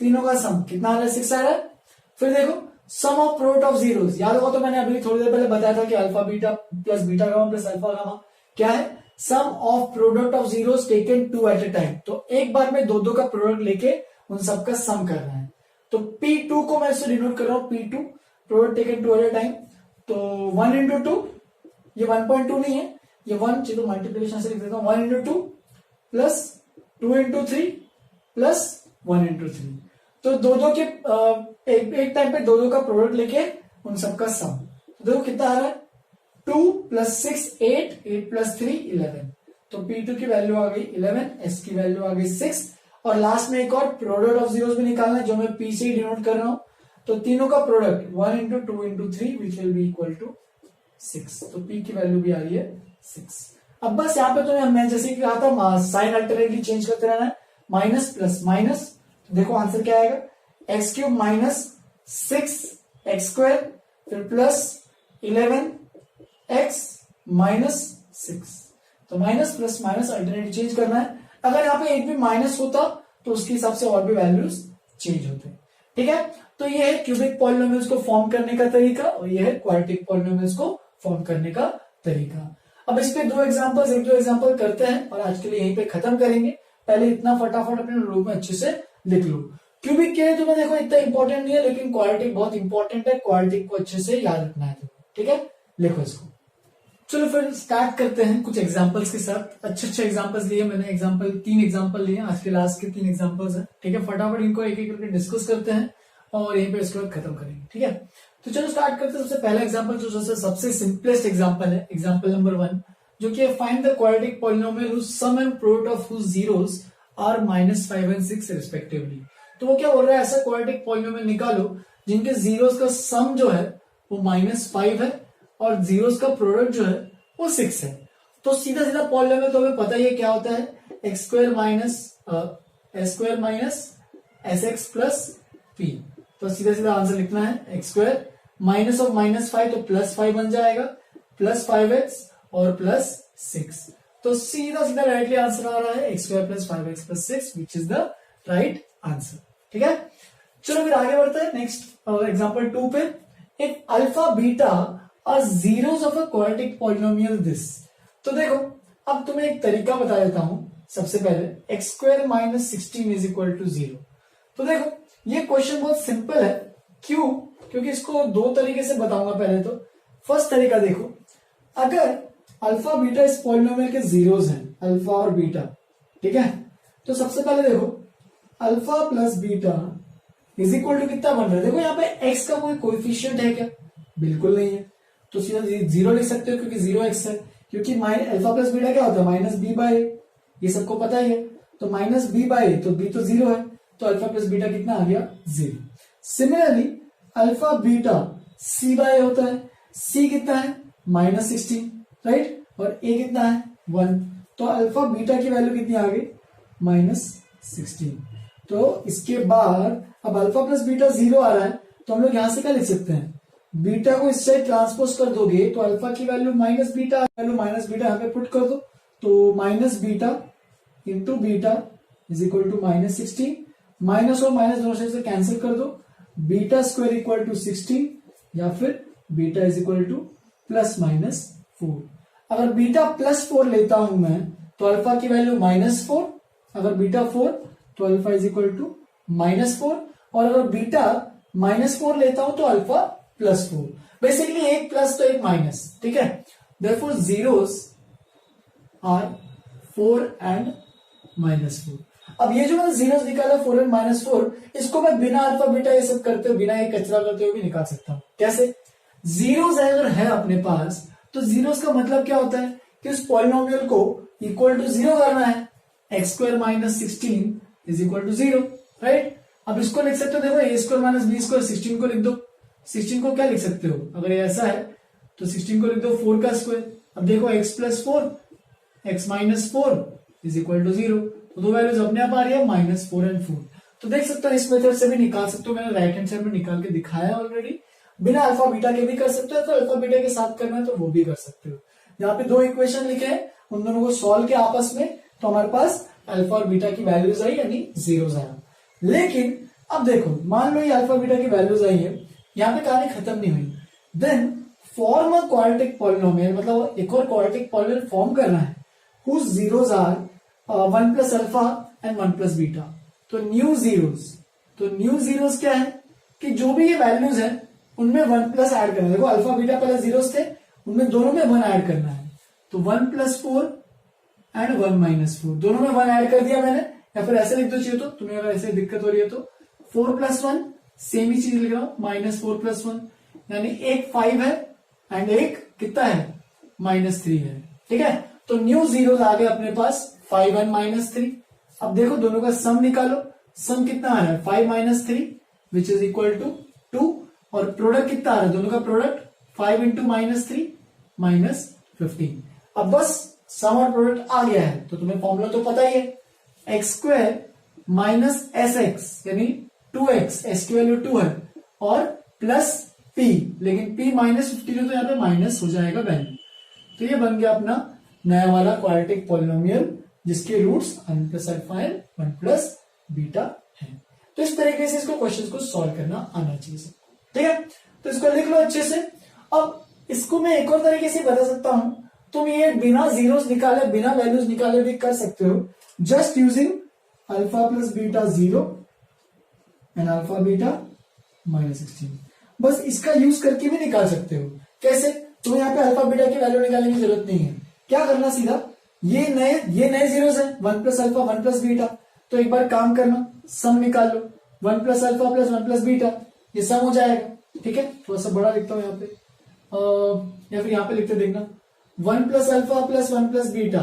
तीनों का सम कितना आ रहा है, 6 आ रहा है। फिर देखो सम ऑफ प्रोडक्ट ऑफ जीरोस, याद होगा तो मैंने अभी थोड़ी देर पहले बताया था कि alpha beta plus beta gamma plus alpha gamma क्या है, sum of product of zeros taken 2 at a time. तो एक बार में दो का प्रोडक्ट लेके उन सबका सम करना है। तो P2 को मैं इससे डिनोट कर रहा हूं, P2 product taken 2 at a time. तो 1 × 2, ये 1.2 नहीं है, ये 1, चलो मल्टीप्लिकेशन से लिख देता हूं, 1 × 2 प्लस 2 × 3 प्लस 1 × 3। तो दो के एक टाइम पे दो का प्रोडक्ट लेके उन सबका सम, तो देखो कितना आ रहा है, 2 + 6 8, 8 + 3 11। तो P2 की वैल्यू आ गई 11, S की वैल्यू आ गई 6, और लास्ट में एक और प्रोडक्ट ऑफ जीरोस भी निकालना है जो मैं P से ही डिनोट कर रहा हूं। तो तीनों का product 1 × 2 × 3 which will be equal to 6। तो P की वैल्यू भी आ रही है 6। अब बस यहाँ पे तो मैं जैसे कि कहा था साइन अल्टरनेटली चेंज करते रहना है, माइनस प्लस माइनस। तो देखो आंसर क्या आएगा, x³ माइनस 6x², फिर प्लस 11x माइनस 6। तो minus plus minus alternately change करना है। अगर यहाँ पे एक भी माइनस होता तो उसके हिसाब से और भी वैल्यूज चेंज होते हैं, ठीक है। तो ये है क्यूबिक पॉलिनोमियल्स को फॉर्म करने का तरीका, और ये है क्वाड्रेटिक पॉलिनोमियल्स को फॉर्म करने का तरीका। अब इस पे दो एग्जांपल करते हैं और आज के लिए यहीं पे खत्म करेंगे। पहले इतना फटाफट अपने रूप में अच्छे से लिख लो। क्यूबिक के लिए तुम्हें देखो इतना इंपॉर्टेंट नहीं है, लेकिन क्वाड्रेटिक बहुत इंपॉर्टेंट है, क्वाड्रेटिक को अच्छे से याद रखना है तुम्हें, ठीक है। लिखो इसको। चलो फिर स्टार्ट करते हैं कुछ एग्जांपल्स के साथ। अच्छे एग्जांपल्स लिए मैंने, 3 एग्जांपल लिए, आज के लास्ट के 3 एग्जांपल्स हैं, ठीक है। फटाफट इनको एक एक करके डिस्कस करते हैं और यहीं पे इसके बाद खत्म करेंगे, ठीक है। तो चलो स्टार्ट करते हैं। सबसे पहला एग्जांपल जो सबसे सिंपलेस्ट एग्जांपल है, एग्जांपल नंबर 1, जो कि find the quadratic polynomial whose sum and product of whose zeros are -5 and 6 respectively. तो वो क्या बोल रहा है, ऐसा क्वाड्रेटिक पॉलिनोमियल निकालो जिनके जीरोस का सम जो है वो -5 है और जीरोस का प्रोडक्ट जो है वो 6 है। तो सीधा सीधा पॉलिनोमियल तो हमें पता ही है क्या होता है, X square minus S X plus P. तो सीधा सीधा आंसर लिखना है एक्स स्क्वायर माइनस ऑफ -5 तो +5 बन जाएगा, प्लस 5x और प्लस 6। तो सीधा सीधा राइटली आंसर आ रहा है X square plus 5x plus 6 which is the right answer. ठीक है, चलो फिर आगे बढ़ते हैं नेक्स्ट एग्जांपल 2 पे। If alpha beta are zeros of a quadratic polynomial this. तो देखो अब तुम्हें एक तरीका बता देता हूं। सबसे पहले X square minus 16 is equal to 0। तो देखो ये क्वेश्चन बहुत सिंपल है। क्यों? क्योंकि इसको दो तरीके से बताऊंगा। पहले तो फर्स्ट तरीका देखो, अगर अल्फा बीटा इस पॉलिनोमियल के जीरोस हैं, अल्फा और बीटा, ठीक है, तो सबसे पहले देखो alpha plus beta is equal to कितना बन रहा है। देखो यहाँ पे एक्स का कोई कोएफिशिएंट है क्या? बिल्कुल नहीं है, तो सीधा 0 लिख सकते हो क्योंकि 0x है। क्योंकि अल्फा प्लस बीटा क्या होता है, माइनस बी बाय ए, ये सबको पता ही है। तो माइनस बी बाय ए, तो बी तो 0 है, तो अल्फा प्लस बीटा कितना आ गया, 0। Similarly alpha beta C by ए होता है, सी कितना है -16, राइट, और ए कितना है 1। तो अल्फा बीटा की वैल्यू कितनी आ गई, -16। तो इसके बाद अब अल्फा प्लस बीटा 0 आ रहा है, तो हम लोग यहां से क्या लिख सकते हैं, बीटा को इस साइड ट्रांसपोज कर दोगे तो अल्फा की वैल्यू माइनस बीटा यहाँ पे पुट कर दो, तो minus beta into beta is equal to -16। Minus और माइनस दोनों साइड से कैंसिल कर दो, बीटा स्क्वायर इक्वल टू 16 या फिर बीटा इज इक्वल टू +-4। अगर बीटा +4 लेता हूं मैं तो अल्फा की वैल्यू -4, अगर बीटा 4 तो अल्फा इज इक्वल टू -4, और अगर बीटा -4 लेता हूं तो अल्फा +4। बेसिकली एक प्लस तो एक माइनस, ठीक है। Therefore zeros are 4 and -4। अब ये जो मैंने जीरोस निकाला 4 एंड -4, इसको मैं बिना अल्फा बीटा ये सब करते हुए, बिना ये कचरा करते हुए भी निकाल सकता हूं। कैसे? जीरोस अगर है अपने पास तो जीरोस का मतलब क्या होता है कि उस पॉलिनोमियल को इक्वल टू 0 करना है। X square minus 16 is equal to 0, right. अब इसको लिख सकते हो, देखो A square minus B square, 16 को लिख दो। 16 को क्या लिख सकते हो, अगर ये ऐसा है तो 16 को लिख दो 4 का स्क्वायर। अब देखो x plus 4 x minus 4 is equal to 0, तो दो वैल्यूज अपने आप आ रही है -4 एंड 4। तो देख सकते हो इस मेथड से भी निकाल सकते हो, मैंने राइट हैंड साइड में निकाल के दिखाया ऑलरेडी। बिना अल्फा बीटा के भी कर सकते हो, तो अल्फा बीटा के साथ करना है तो वो भी कर सकते हो। यहाँ पे दो इक्वेशन लिखे हैं, उन दोनों को सॉल्व किया आपस में, तो हमारे पास अल्फा और बीटा की वैल्यूज आई, यानी जीरोस आया। लेकिन अब देखो, मान लो ये अल्फा बीटा की वैल्यूज आई है, यहाँ पे कहानी खत्म नहीं हुई। Then form a quadratic polynomial, मतलब एक और क्वाड्रेटिक पॉलिनोमियल फॉर्म करना है whose zeros are 1 plus alpha and 1 plus beta. तो न्यू जीरोस क्या है कि जो भी ये वैल्यूज है उनमें 1 प्लस ऐड करना है। देखो अल्फा बीटा पहले जीरोस थे, उनमें दोनों में 1 ऐड करना है। तो 1 + 4 एंड 1 - 4, दोनों में 1 ऐड कर दिया मैंने, या फिर ऐसे लिख दो चाहिए तो, तुम्हें अगर ऐसे दिक्कत हो रही है तो 4 + 1 सेम ही चीज लिख रहा हूं, -4 + 1, यानी एक 5 है एंड एक कितना है -3 है, ठीक है। तो न्यू जीरोस आ गए अपने पास 5 एंड -3। अब देखो दोनों का सम निकालो, सम कितना आ रहा है 5 - 3 विच इज इक्वल टू 2, और प्रोडक्ट कितना आ रहा है, दोनों का प्रोडक्ट 5 × -3 -15। अब बस सम और प्रोडक्ट आ गया है, तो तुम्हें फॉर्मूला तो पता ही है, x² माइनस SX यानी 2x, x की वैल्यू 2 है, और प्लस p, लेकिन p -15 है तो यहाँ पे माइनस हो जाएगा वैल्यू। तो ये बन गया अपना नया वाला क्वाड्रेटिक पॉलिनोमियल, जिसके roots alpha and 1 plus beta है। तो इस तरीके से इसको क्वेश्चंस को सॉल्व करना आना चाहिए, ठीक है। तो इसको लिख लो अच्छे से। अब इसको मैं एक और तरीके से बता सकता हूं, तुम ये बिना जीरोस निकाले, बिना वैल्यूज निकाले भी कर सकते हो, just using alpha plus beta 0 and alpha beta -16। बस इसका यूज करके भी निकाल सकते हो। कैसे? तो यहाँ पे अल्फा बीटा की वैल्यू निकालने की जरूरत नहीं है। क्या करना, सीधा ये नए जीरोस है, 1 + अल्फा 1 + बीटा। तो एक बार काम करना, सम निकाल लो, 1 + अल्फा + 1 + बीटा, ये सम हो जाएगा, ठीक है। थोड़ा सा बड़ा लिखता हूं यहाँ पे, या फिर यहाँ पे लिखते देखना, 1 + अल्फा + 1 + बीटा,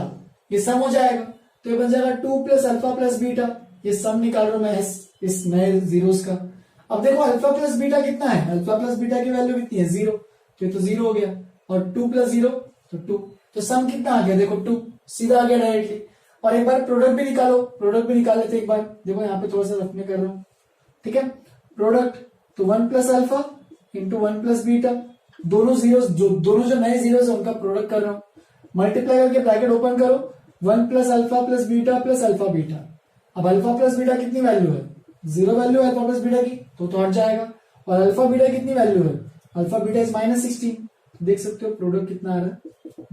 ये सम हो जाएगा। तो ये बन जाएगा 2 + अल्फा + बीटा, ये सम निकाल रहा हूं मैं इस नए जीरोस का। अब देखो अल्फा प्लस बीटा कितना है, अल्फा प्लस बीटा की वैल्यू कितनी है 0, तो ये तो 0 हो गया, और 2 + 0 तो 2, तो सम कितना आ गया देखो 2, सीधा आ गया डायरेक्टली। और एक बार प्रोडक्ट भी निकालो, प्रोडक्ट भी निकाल लेते एक बार, देखो यहाँ पे थोड़ा सा रफ में कर रहा हूं, ठीक है। प्रोडक्ट तो 1 + अल्फा इंटू 1 + बीटा, दोनों जो नए जीरोस है उनका प्रोडक्ट कर रहा हूं, मल्टीप्लाई करके ब्रैकेट ओपन करो, 1 + अल्फा + बीटा + अल्फा बीटा। अब अल्फा प्लस बीटा कितनी वैल्यू है, 0 वैल्यू है अल्फा प्लस बीटा की, तो हट जाएगा। और अल्फा बीटा कितनी वैल्यू है, अल्फा बीटा इज -16, देख सकते हो प्रोडक्ट कितना आ रहा है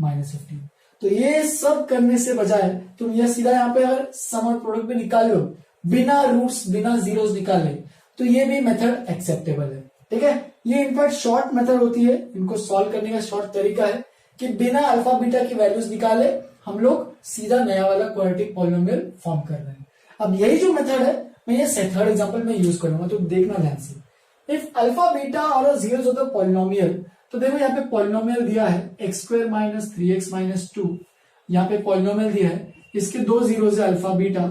-15। तो ये सब करने से बजाय तुम ये सीधा यहाँ पे अगर सम और प्रोडक्ट भी निकाल लो बिना रूट्स बिना जीरोस निकाले, तो ये भी मेथड एक्सेप्टेबल है, ठीक है। ये इनफैक्ट शॉर्ट मेथड होती है, इनको सॉल्व करने का शॉर्ट तरीका है कि बिना अल्फा बीटा की वैल्यूज निकाले हम लोग सीधा नया वाला क्वाड्रेटिक पॉलिनोमियल फॉर्म कर रहे हैं। अब यही जो मेथड है मैं ये थर्ड एग्जांपल में यूज करूंगा, तो देखना ध्यान से। इफ अल्फा बीटा और जीरोस ऑफ द पॉलिनोमियल, तो देखो यहाँ पे पॉलिनोमियल दिया है x² - 3x - 2, यहाँ पे पॉलिनोमियल दिया है, इसके दो जीरोस है अल्फा बीटा,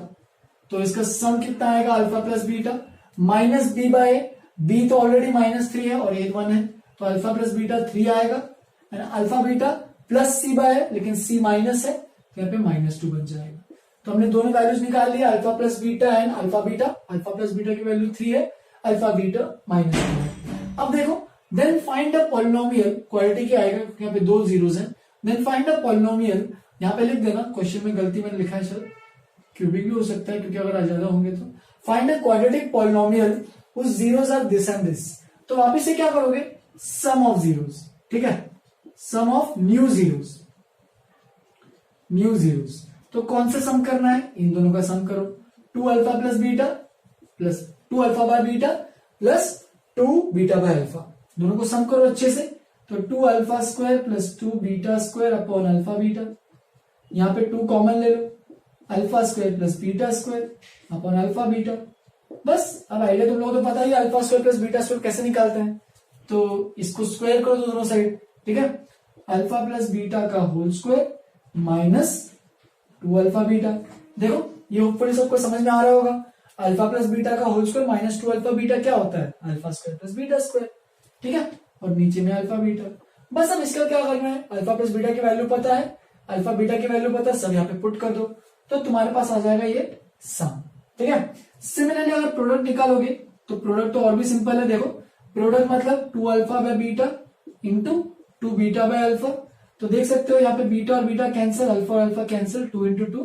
तो इसका सम कितना आएगा alpha plus beta minus b/a, b तो ऑलरेडी -3 है और a 1 है, तो अल्फा प्लस बीटा 3 आएगा, अल्फा बीटा प्लस c/a, लेकिन c माइनस है तो यहाँ पे -2 बन जाएगा। तो हमने दोनों वैल्यूज निकाल लिया, alpha plus beta and alpha beta. Alpha plus beta की वैल्यू 3 है, अल्फा बीटा -2 है। अब देखो then find a polynomial, quadratic ही आएगा यहाँ पे दो जीरोस हैं, देन फाइंड अ पॉलिनोमियल, यहाँ पे लिख देना, क्वेश्चन में गलती मैंने लिखा है, चलो क्यूबिक भी हो सकता है क्योंकि अगर ज्यादा होंगे तो। Find a quadratic polynomial whose zeros are this and this, तो वापिस से क्या करोगे, सम ऑफ जीरोस, ठीक है, सम ऑफ न्यू जीरोस, तो कौन से सम करना है, इन दोनों का सम करो, 2 alpha plus beta plus 2 alpha by beta plus 2 beta by alpha, दोनों को सम करो अच्छे से, तो 2 alpha square plus 2 beta square upon alpha beta, यहाँ पे 2 कॉमन ले लो, alpha square plus beta square upon alpha beta. बस अब आइडिया तुम लोगों को तो पता ही है alpha square plus beta square कैसे निकालते हैं, तो इसको स्क्वायर करो दोनों साइड, ठीक है, अल्फा प्लस बीटा का whole square minus 2 alpha beta. देखो ये ऊपर सबको समझ में आ रहा होगा, अल्फा प्लस बीटा का whole square minus 2 alpha beta क्या होता है, alpha square plus beta square, ठीक है, और नीचे में अल्फा बीटा। बस अब इसका क्या करना है, अल्फा प्लस बीटा की वैल्यू पता है, अल्फा बीटा की वैल्यू पता है, सब यहाँ पे पुट कर दो, तो तुम्हारे पास आ जाएगा ये सम, ठीक है। सिमिलरली अगर प्रोडक्ट निकालोगे तो प्रोडक्ट तो और भी सिंपल है, देखो प्रोडक्ट मतलब 2 alpha by beta into 2 beta by alpha, तो देख सकते हो यहाँ पे बीटा और बीटा कैंसिल, अल्फा और अल्फा कैंसिल, 2 इंटू 2,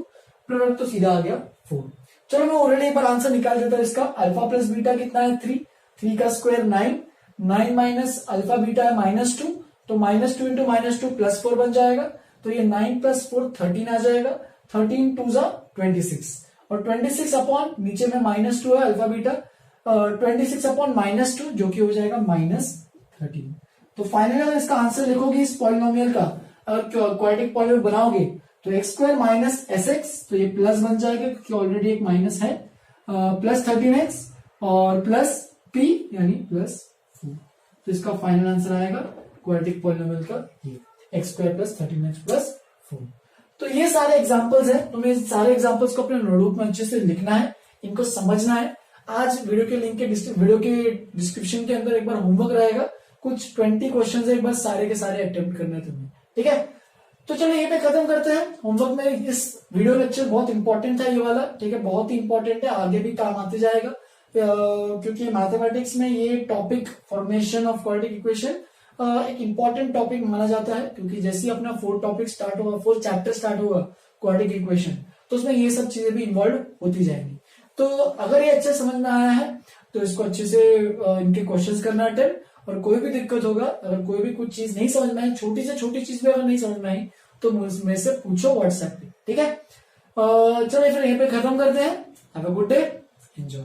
प्रोडक्ट तो सीधा आ गया 4। चलो मैं ऑलरेडी एक बार आंसर निकाल देता हूं इसका, अल्फा प्लस बीटा कितना है 3, 3 का स्क्वायर 9, 9 माइनस अल्फा बीटा है -2, तो -2 इंटू -2 +4 बन जाएगा, तो ये 9 + 4 13 आ जाएगा, 13 2 जा 26, और 26 अपॉन नीचे में -2 है अल्फा बीटा, 26 अपॉन -2 जो कि हो जाएगा -13। तो फाइनली अगर इसका आंसर लिखोगे इस पॉलिनोमियल का, अगर क्वाड्रेटिक पॉलिनोमियल बनाओगे तो x² माइनस sx, तो ये प्लस बन जाएगा क्योंकि ऑलरेडी एक माइनस है, प्लस 13x और प्लस p यानी +4, तो इसका फाइनल आंसर आएगा क्वाड्रेटिक पॉलिनोमियल का ये x² + 13x + 4। तो ये सारे एग्जांपल्स हैं, तुम्हें सारे एग्जांपल्स को अपने नोटबुक में अच्छे से लिखना है, इनको समझना है। आज वीडियो के लिंक के वीडियो के डिस्क्रिप्शन के अंदर एक बार होमवर्क रहेगा, कुछ 20 क्वेश्चंस है, एक बार सारे के सारे अटेम्प्ट करना है तुम्हें, ठीक है। तो चलो ये पे खत्म करते हैं होमवर्क में, इस वीडियो लेक्चर बहुत इंपॉर्टेंट है ये वाला, ठीक है, बहुत ही इंपॉर्टेंट है, आगे भी काम आते जाएगा, क्योंकि मैथमेटिक्स में ये topic formation of quadratic equation एक इंपॉर्टेंट टॉपिक माना जाता है, क्योंकि जैसे ही अपना 4 टॉपिक स्टार्ट होगा, 4 चैप्टर स्टार्ट होगा क्वाड्रेटिक इक्वेशन, तो उसमें ये सब चीजें भी इन्वॉल्व होती जाएंगी। तो अगर ये अच्छे समझ में आया है तो इसको अच्छे से इनके क्वेश्चंस करना अटेम्प्ट, और कोई भी दिक्कत होगा, अगर कोई भी कुछ चीज नहीं समझ में आई, छोटी से छोटी चीज भी अगर नहीं समझ में आई तो मुझसे से पूछो व्हाट्सएप पे, ठीक है। चलो फिर यहीं पे खत्म करते हैं, have a good day, enjoy.